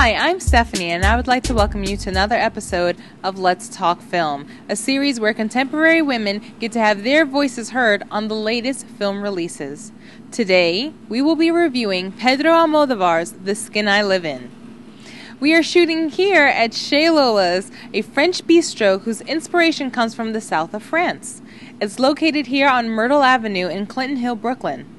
Hi, I'm Stephanie, and I would like to welcome you to another episode of Let's Talk Film, a series where contemporary women get to have their voices heard on the latest film releases. Today, we will be reviewing Pedro Almodovar's The Skin I Live In. We are shooting here at Chez Lola's, a French bistro whose inspiration comes from the south of France. It's located here on Myrtle Avenue in Clinton Hill, Brooklyn.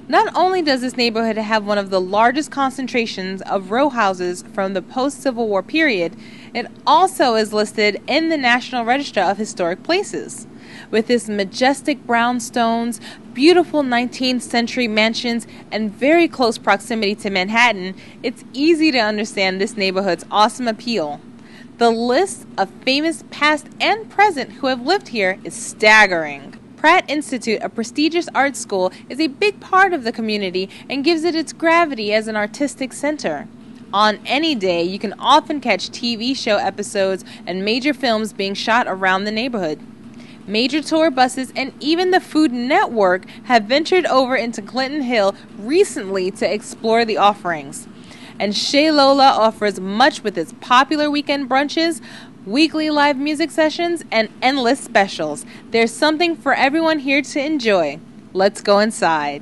Not only does this neighborhood have one of the largest concentrations of row houses from the post-Civil War period, it also is listed in the National Register of Historic Places. With its majestic brownstones, beautiful 19th century mansions, and very close proximity to Manhattan, it's easy to understand this neighborhood's awesome appeal. The list of famous past and present who have lived here is staggering. Pratt Institute, a prestigious art school, is a big part of the community and gives it its gravity as an artistic center. On any day, you can often catch TV show episodes and major films being shot around the neighborhood. Major tour buses and even the Food Network have ventured over into Clinton Hill recently to explore the offerings. And Chez Lola offers much with its popular weekend brunches, weekly live music sessions, and endless specials. There's something for everyone here to enjoy. Let's go inside.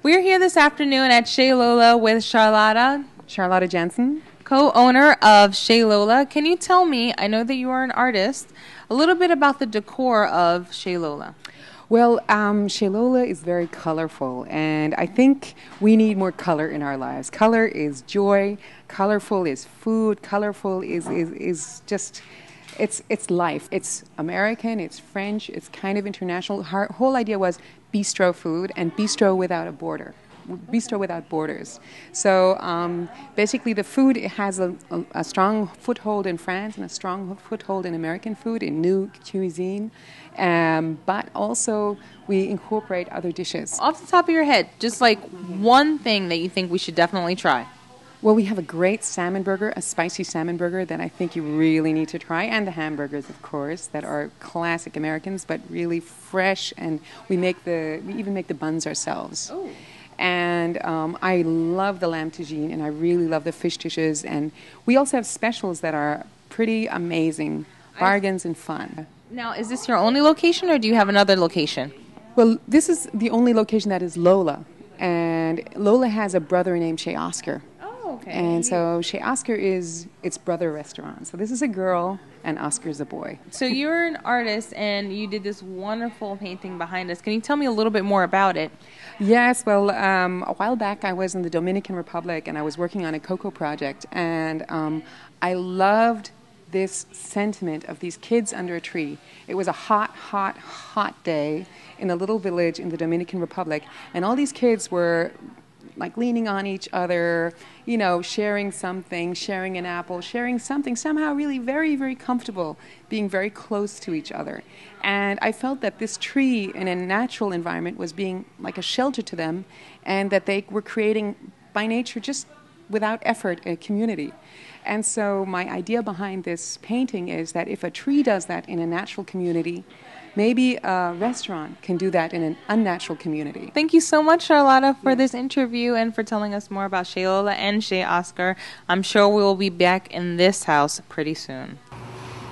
We're here this afternoon at Chez Lola with Charlotta Jansen, co-owner of Chez Lola. Can you tell me, I know that you are an artist, a little bit about the decor of Chez Lola? Well, Chez Lola is very colorful, and I think we need more color in our lives. Color is joy, colorful is food, colorful is just, it's life. It's American, it's French, it's kind of international. Our whole idea was bistro food and bistro without a border. Bistro without borders. So basically the food has a strong foothold in France and a strong foothold in American food, in new cuisine, but also we incorporate other dishes. Off the top of your head, just like one thing that you think we should definitely try. Well, we have a great salmon burger, a spicy salmon burger that I think you really need to try, and the hamburgers, of course, that are classic Americans, but really fresh, and we even make the buns ourselves. Oh. And I love the lamb tagine, and I really love the fish dishes. And we also have specials that are pretty amazing, bargains and fun. Now, is this your only location, or do you have another location? Well, this is the only location that is Lola. And Lola has a brother named Chez Oscar. Oh, okay. And so Chez Oscar is its brother restaurant. So this is a girl, and Oscar's a boy. So you're an artist, and you did this wonderful painting behind us. Can you tell me a little bit more about it? Yes, well, a while back I was in the Dominican Republic and I was working on a cocoa project, and I loved this sentiment of these kids under a tree. It was a hot, hot, hot day in a little village in the Dominican Republic, and all these kids were like leaning on each other, you know, sharing something, sharing an apple, sharing something, somehow really very, very comfortable, being very close to each other. And I felt that this tree in a natural environment was being like a shelter to them, and that they were creating by nature, just without effort, a community. And so my idea behind this painting is that if a tree does that in a natural community, maybe a restaurant can do that in an unnatural community. Thank you so much, Charlotta, for this interview and for telling us more about Chez Lola and Chez Oscar. I'm sure we will be back in this house pretty soon.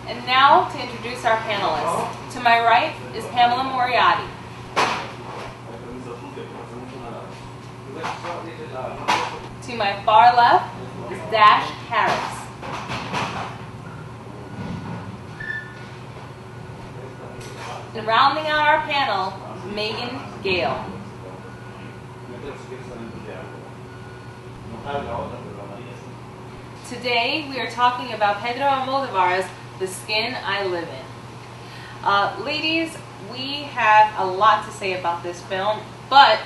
And now to introduce our panelists. To my right is Pamela Moriarty. To my far left is Dash Harris. And rounding out our panel is Megan Gale. Today we are talking about Pedro Almodovar's The Skin I Live In. Ladies, we have a lot to say about this film, but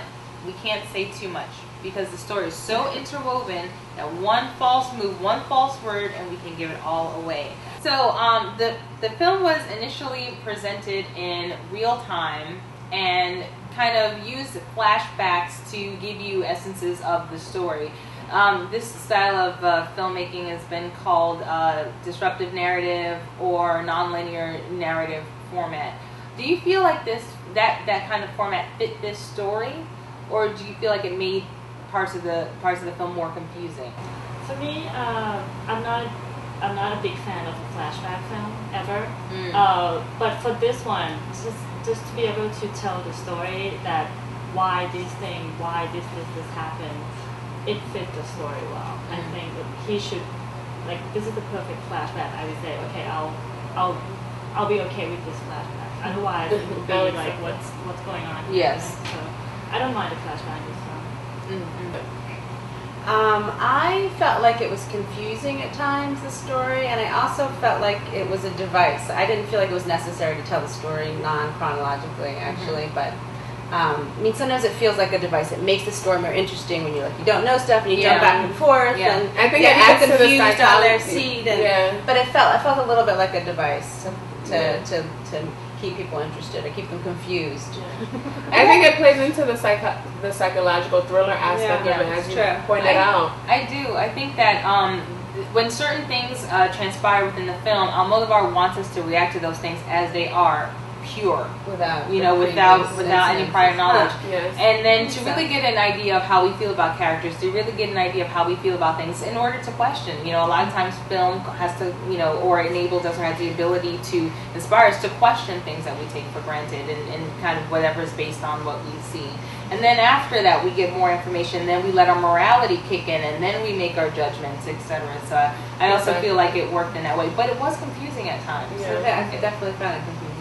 we can't say too much because the story is so interwoven that one false move, one false word, and we can give it all away. So the film was initially presented in real time and kind of used flashbacks to give you essences of the story. This style of filmmaking has been called disruptive narrative or nonlinear narrative format. Do you feel like that kind of format fit this story, or do you feel like it made parts of the film more confusing? For me, I'm not a big fan of a flashback film ever. But for this one, just to be able to tell the story that why this happened, it fit the story well. I think that he should, like, this is the perfect flashback. I would say, okay, I'll be okay with this flashback. Otherwise, it would be like, what's going on here? Yes. So I don't mind the flashback this film. I felt like it was confusing at times, the story, and I also felt like it was a device. I didn't feel like it was necessary to tell the story non-chronologically, actually, but I mean, sometimes it feels like a device. It makes the story more interesting when you're like, you don't know stuff and you jump back and forth, and I think you it get adds to the confused on their psychology. seat. And, but I felt a little bit like a device to keep people interested or keep them confused. I think it plays into the psychological thriller aspect of it, as you pointed out. I do. I think that when certain things transpire within the film, Almodovar wants us to react to those things as they are, pure, without any prior knowledge. Yes. And then to really get an idea of how we feel about characters, to really get an idea of how we feel about things in order to question. A lot of times film has to, or enables us or has the ability to inspire us to question things that we take for granted and kind of whatever is based on what we see. And then after that, we get more information, then we let our morality kick in, and then we make our judgments, etc. So I also feel like it worked in that way. But it was confusing at times. Yeah, I definitely found it confusing.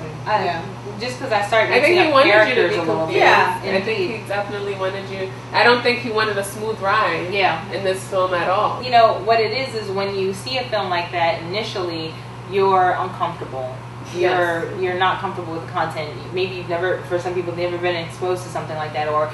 Just because I started I think he wanted you to be confused. confused. I think he definitely wanted you. I don't think he wanted a smooth ride in this film at all. What it is when you see a film like that, initially, you're uncomfortable. You're not comfortable with the content. Maybe for some people, they've never been exposed to something like that, or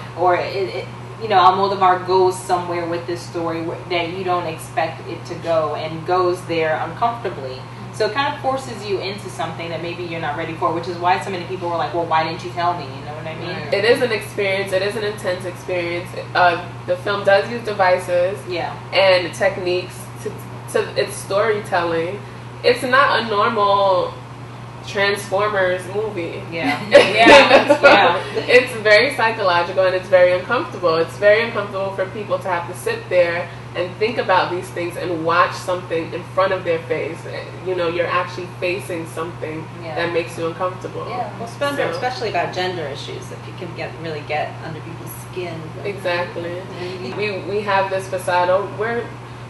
Almodovar goes somewhere with this story that you don't expect it to go, and goes there uncomfortably. So it kind of forces you into something that maybe you're not ready for, which is why so many people were like, well, why didn't you tell me? You know what I mean? It is an experience. It is an intense experience. The film does use devices and techniques to its storytelling. It's not a normal Transformers movie. It's very psychological and it's very uncomfortable. It's very uncomfortable for people to have to sit there and think about these things and watch something in front of their face. You're actually facing something that makes you uncomfortable. Especially about gender issues, that you can really get under people's skin. Exactly. We have this facade.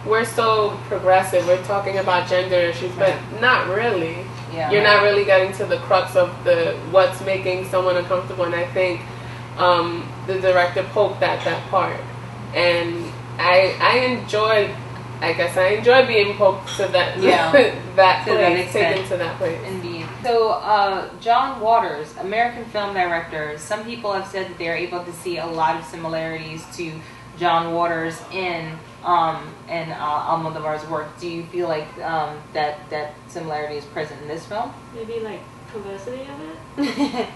We're so progressive. We're talking about gender issues, but not really. You're not really getting to the crux of what's making someone uncomfortable, and I think the director poked at that part, and I enjoy being poked to that that place, taken to that place. Indeed. So John Waters, American film director. Some people have said that they're able to see a lot of similarities to John Waters in Almodovar's work. Do you feel like that similarity is present in this film? Maybe like perversity of it.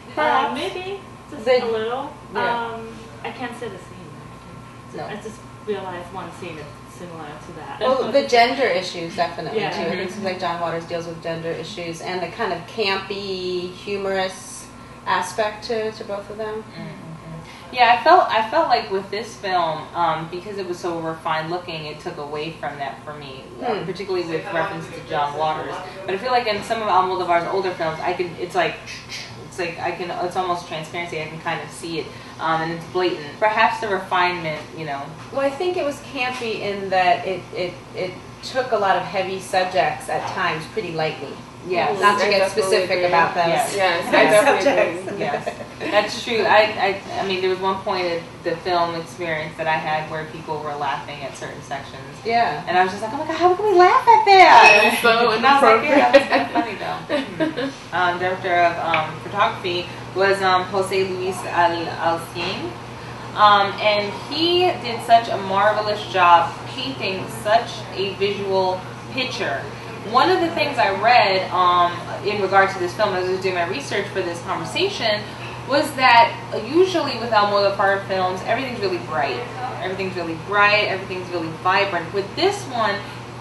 Maybe just a little. I can't say the scene. I just realized one scene is similar to that. Well, the gender issues definitely too. I think it seems like John Waters deals with gender issues and the kind of campy, humorous aspect to both of them. Yeah, I felt like with this film, because it was so refined looking, it took away from that for me, particularly with reference to John Waters. But I feel like in some of Almodovar's older films, it's almost transparency. I can kind of see it, and it's blatant. Perhaps the refinement, Well, I think it was campy in that it took a lot of heavy subjects at times pretty lightly. Yes. Not to get specific about those. Yes, I definitely agree. Yes, that's true. I mean, there was one point in the film experience that I had where people were laughing at certain sections. Yeah. And I was just like, oh my God, how can we laugh at that? It's so and I was like, inappropriate. yeah, that was kind of funny though. Director of photography was Jose Luis Alcin. And he did such a marvelous job painting such a visual picture. One of the things I read in regard to this film as I was doing my research for this conversation was that usually with Almodovar films, everything's really bright. Everything's really really vibrant. With this one,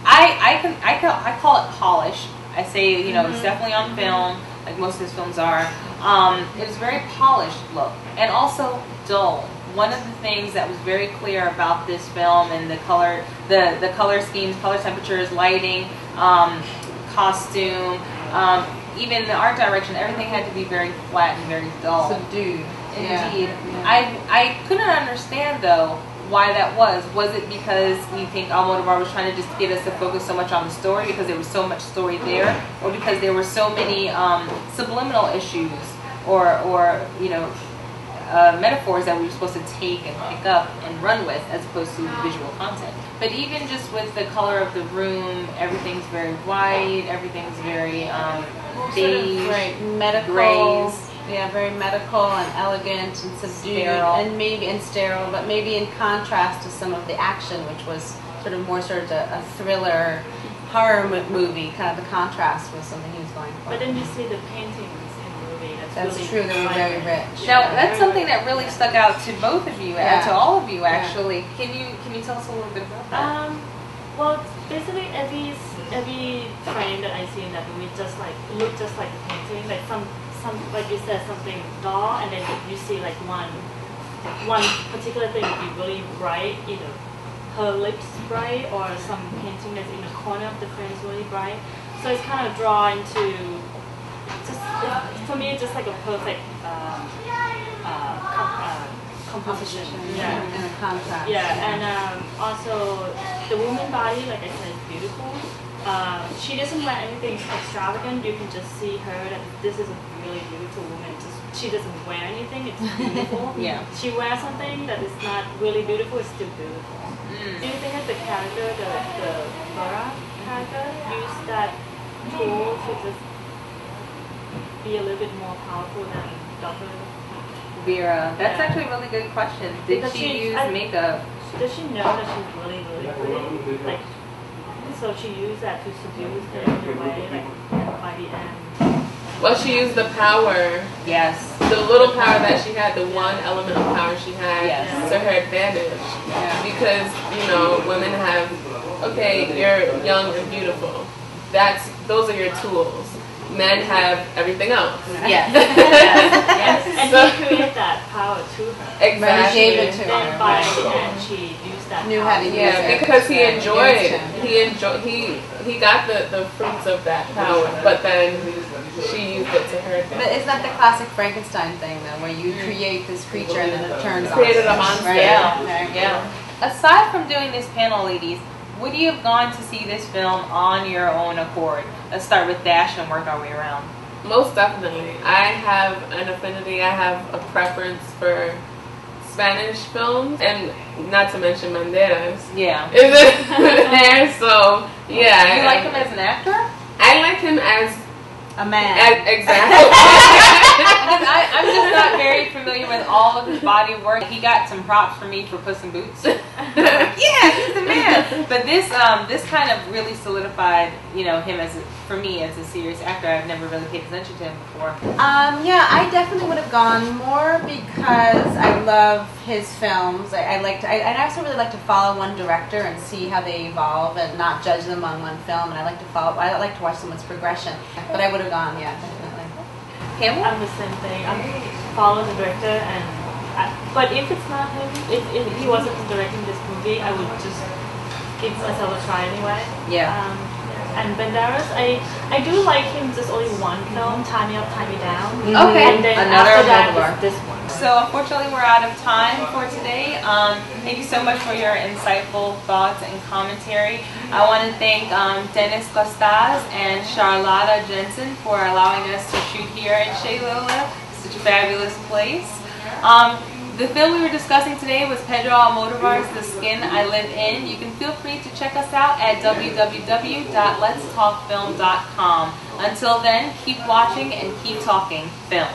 I call it polished. I say, it's definitely on film, like most of his films are. It was very polished look, and also dull. one of the things that was very clear about this film and the color schemes, color temperatures, lighting, costume, even the art direction, everything had to be very flat and very dull. Subdued. Indeed. Yeah. I couldn't understand though why that was. Was it because you think Almodovar was trying to just get us to focus so much on the story because there was so much story there, or because there were so many subliminal issues or you know, metaphors that we were supposed to take and pick up and run with as opposed to visual content? But even just with the color of the room, everything's very white, everything's very beige, right, medical, grays. Yeah, very medical and elegant and subdued, Sterile. and sterile, but maybe in contrast to some of the action, which was sort of a thriller horror movie. Kind of the contrast was something he was going for. But then you see the paintings in the movie. That's really true. They were very rich. Now that's something that really stuck out to both of you, Yeah. to all of you Yeah. actually. Can you tell us a little bit about that? Well, basically every frame that I see in that movie look just like the painting. Like some like you said, something dull, and then you see like one particular thing would be really bright, either her lips bright or some painting that's in the corner of the frame is really bright. So it's kind of drawn to for me it's just like a perfect composition. Yeah. And a contrast. Yeah, and also the woman body, like I said, is beautiful. She doesn't wear anything extravagant. You can just see her that this is a really beautiful woman. She doesn't wear anything. It's beautiful. Yeah. She wears something that is not really beautiful. It's still beautiful. Do you think that the character, the Vera character, used that tool to just be a little bit more powerful than Dr. Vera, that's actually a really good question. Did Because she use makeup? Does she know that she's really, really pretty? Like, so she used that to seduce him in a way, like by the end. Well, she used the power. Yes. The little power that she had, the one element of power she had, Yes. to her advantage. Yeah. Because, you know, women have, okay, you're young and beautiful. Those are your tools. Men have everything else. Yes. Yes. And he created that power to her. Exactly. He gave it to Then her. by the end, she used that Knew power. how to use Yeah, it. because he Yeah, enjoyed. against him. He got the fruits of that power, but then she used it to her But advantage. isn't that the classic Frankenstein thing, though, where you create this creature and then it turns on? Created a monster. Right? Yeah. Yeah. Aside from doing this panel, ladies, would you have gone to see this film on your own accord? Let's start with Dash and work our way around. Most definitely. I have an affinity, I have a preference for Spanish films, and not to mention Banderas. Yeah. Is it there? So, yeah. You like him as an actor? I like him as A man. exactly. Because I'm just not very familiar with all of his body work. He got some props for me for Puss in Boots. Yeah, he's the man. But this kind of really solidified, you know, him for me as a serious actor. I've never really paid attention to him before. Yeah, I definitely would have gone more because I love his films. I also really like to follow one director and see how they evolve and not judge them on one film. And I like to watch someone's progression. But I would have gone, yeah, definitely. Campbell? I'm the same thing. I'm following the director, but if it's not him, if he wasn't directing this movie, I would just give myself a try anyway. Yeah. And Banderas, I do like him just only one film, Tie Me Up, Tie Me Down. Okay. And then Another after that, Almodovar. this one. So unfortunately, we're out of time for today. Thank you so much for your insightful thoughts and commentary. I want to thank Dennis Costas and Charlotta Jensen for allowing us to shoot here in Shaylola, such a fabulous place. The film we were discussing today was Pedro Almodovar's The Skin I Live In. You can feel free to check us out at www.letstalkfilm.com. Until then, keep watching and keep talking film.